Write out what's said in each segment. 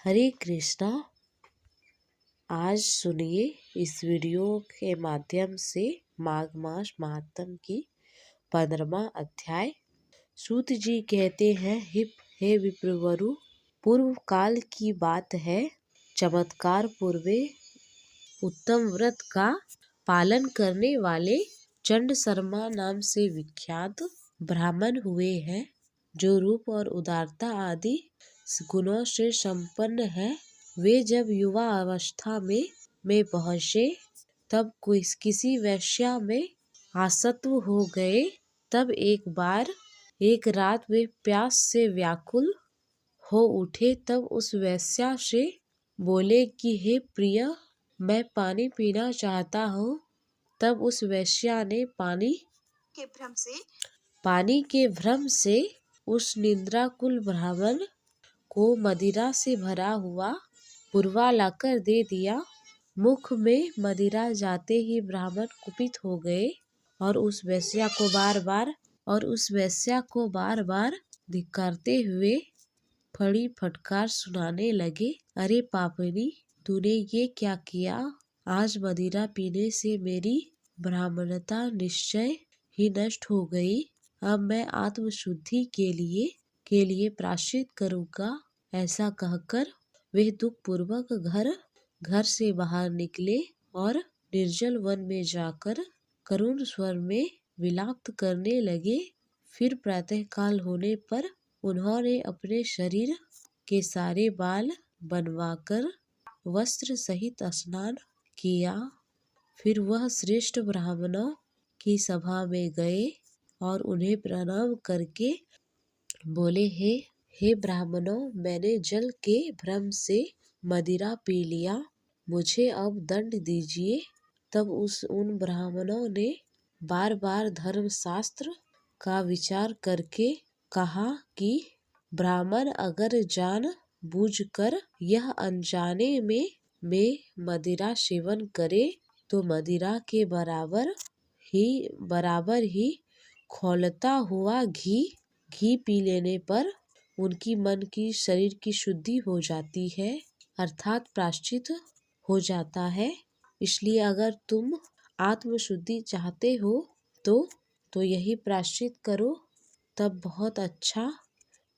हरे कृष्णा। आज सुनिए इस वीडियो के माध्यम से माघ मास महात्म की 15वां अध्याय। सूत जी कहते हैं, हे विप्रवरु, पूर्व काल की बात है। चमत्कार पूर्वे उत्तम व्रत का पालन करने वाले चंड शर्मा नाम से विख्यात ब्राह्मण हुए हैं, जो रूप और उदारता आदि गुणों से संपन्न है। वे जब युवा अवस्था में पहुँचे तब किसी वेश्या में आसक्त हो गए। तब एक रात वे प्यास से व्याकुल हो उठे। तब उस वेश्या से बोले कि हे प्रिय, मैं पानी पीना चाहता हूँ। तब उस वेश्या ने पानी के भ्रम से उस निद्राकुल ब्राह्मण को मदिरा से भरा हुआ पुरवा लाकर दे दिया। मुख में मदिरा जाते ही ब्राह्मण कुपित हो गए और उस वेश्या को बार बार धिक्कारते हुए फड़ी फटकार सुनाने लगे। अरे पापिनी, तूने ये क्या किया? आज मदिरा पीने से मेरी ब्राह्मणता निश्चय ही नष्ट हो गई। अब मैं आत्मशुद्धि के लिए प्रायश्चित करूँगा। ऐसा कहकर वे दुख पूर्वक घर से बाहर निकले और निर्जल वन में जाकर करुण स्वर में विलाप करने लगे। फिर प्रातःकाल होने पर उन्होंने अपने शरीर के सारे बाल बनवाकर वस्त्र सहित स्नान किया। फिर वह श्रेष्ठ ब्राह्मणों की सभा में गए और उन्हें प्रणाम करके बोले, हे ब्राह्मणों, मैंने जल के भ्रम से मदिरा पी लिया, मुझे अब दंड दीजिए। तब उन ब्राह्मणों ने बार बार धर्मशास्त्र का विचार करके कहा कि ब्राह्मण अगर जान बूझकर यह अनजाने में मदिरा सेवन करे तो मदिरा के बराबर ही खौलता हुआ घी पी लेने पर उनकी मन की शरीर की शुद्धि हो जाती है, अर्थात प्रायश्चित हो जाता है। इसलिए अगर तुम आत्मशुद्धि चाहते हो तो यही प्रायश्चित करो। तब बहुत अच्छा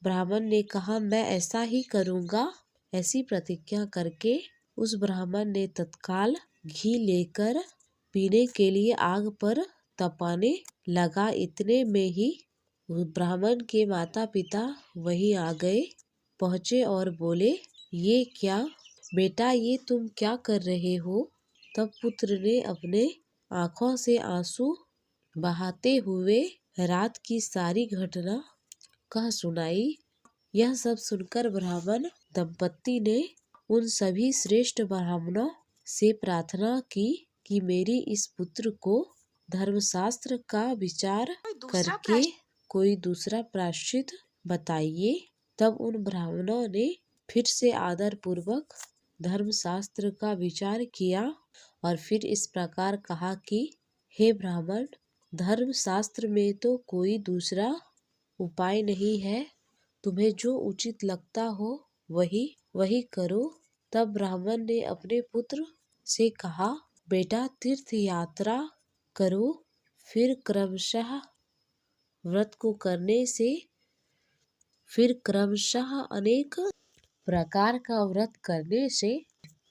ब्राह्मण ने कहा, मैं ऐसा ही करूँगा। ऐसी प्रतिज्ञा करके उस ब्राह्मण ने तत्काल घी लेकर पीने के लिए आग पर तपाने लगा। इतने में ही ब्राह्मण के माता पिता वहीं आ गए, पहुँचे और बोले, ये क्या बेटा, ये तुम क्या कर रहे हो? तब पुत्र ने अपने आँखों से आंसू बहाते हुए रात की सारी घटना कह सुनाई। यह सब सुनकर ब्राह्मण दंपत्ति ने उन सभी श्रेष्ठ ब्राह्मणों से प्रार्थना की कि मेरी इस पुत्र को धर्मशास्त्र का विचार करके कोई दूसरा प्रायश्चित बताइए। तब उन ब्राह्मणों ने फिर से आदर पूर्वक धर्मशास्त्र का विचार किया और फिर इस प्रकार कहा कि हे ब्राह्मण, धर्मशास्त्र में तो कोई दूसरा उपाय नहीं है। तुम्हें जो उचित लगता हो वही करो। तब ब्राह्मण ने अपने पुत्र से कहा, बेटा, तीर्थ यात्रा करो, फिर क्रमशः अनेक प्रकार का व्रत करने से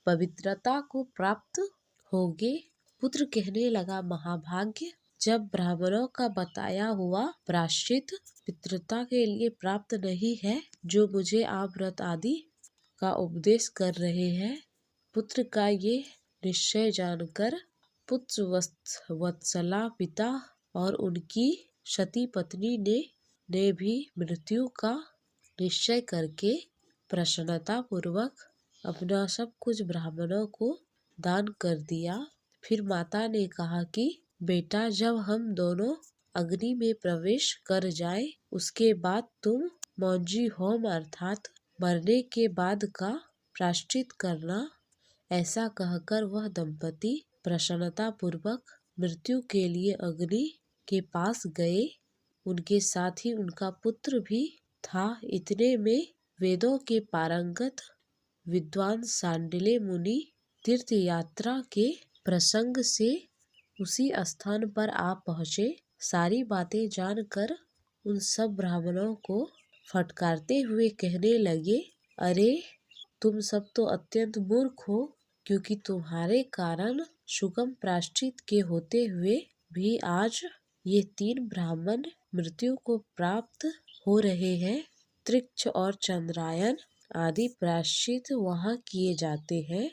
पवित्रता को प्राप्त होगे। पुत्र कहने लगा, महाभाग्य, जब ब्राह्मणों का बताया हुआ प्रायश्चित पितृता के लिए प्राप्त नहीं है, जो मुझे आप व्रत आदि का उपदेश कर रहे हैं। पुत्र का ये निश्चय जानकर पुत्र वत्सला पिता और उनकी सती पत्नी ने भी मृत्यु का निश्चय करके प्रसन्नता पूर्वक अपना सब कुछ ब्राह्मणों को दान कर दिया। फिर माता ने कहा कि बेटा, जब हम दोनों अग्नि में प्रवेश कर जाएं, उसके बाद तुम मौंजी होम अर्थात मरने के बाद का प्रायश्चित करना। ऐसा कहकर वह दंपति प्रसन्नता पूर्वक मृत्यु के लिए अग्नि के पास गए। उनके साथ ही उनका पुत्र भी था। इतने में वेदों के पारंगत विद्वान सांडिल्य मुनि तीर्थ यात्रा के प्रसंग से उसी स्थान पर आ पहुँचे। सारी बातें जानकर उन सब ब्राह्मणों को फटकारते हुए कहने लगे, अरे तुम सब तो अत्यंत मूर्ख हो, क्योंकि तुम्हारे कारण सुगम प्रायश्चित के होते हुए भी आज ये 3 ब्राह्मण मृत्यु को प्राप्त हो रहे हैं। त्रिक्ष और चंद्रायन आदि प्रायश्चित वहाँ किए जाते हैं।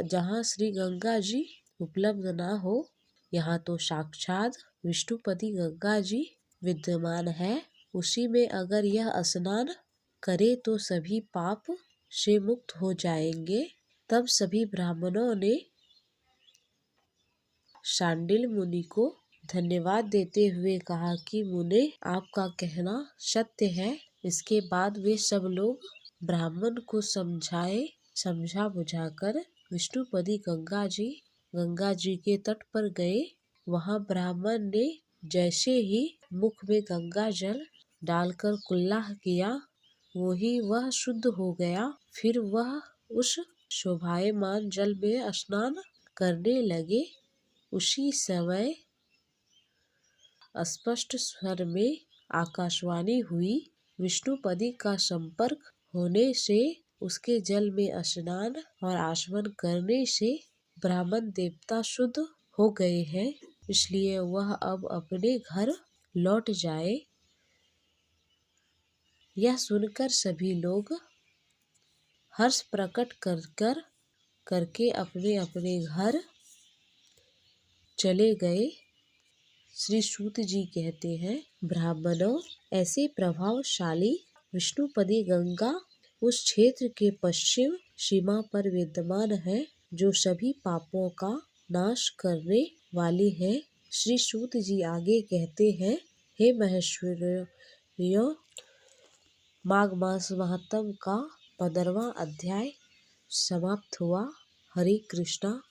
जहाँ श्री गंगा जी उपलब्ध ना हो, यहाँ तो साक्षात विष्णुपति गंगा जी विद्यमान है। उसी में अगर यह स्नान करे तो सभी पाप से मुक्त हो जाएंगे। तब सभी ब्राह्मणों ने सांडिल्य मुनि को धन्यवाद देते हुए कहा कि मुने, आपका कहना सत्य है। इसके बाद वे सब लोग ब्राह्मण को समझा बुझाकर विष्णुपदी गंगा जी के तट पर गए। वहाँ ब्राह्मण ने जैसे ही मुख में गंगा जल डालकर कुल्लाह किया, वह शुद्ध हो गया। फिर वह उस शोभायमान जल में स्नान करने लगे। उसी समय स्पष्ट स्वर में आकाशवाणी हुई, विष्णुपदी का संपर्क होने से, उसके जल में स्नान और आचमन करने से ब्राह्मण देवता शुद्ध हो गए हैं, इसलिए वह अब अपने घर लौट जाए। यह सुनकर सभी लोग हर्ष प्रकट करके अपने अपने घर चले गए। श्री सूत जी कहते हैं, ब्राह्मणों, ऐसे प्रभावशाली विष्णुपदी गंगा उस क्षेत्र के पश्चिम सीमा पर विद्यमान है, जो सभी पापों का नाश करने वाली है। श्री सूत जी आगे कहते हैं, हे महेश्वरियों, माघ मास महात्म का 15वां अध्याय समाप्त हुआ। हरे कृष्णा।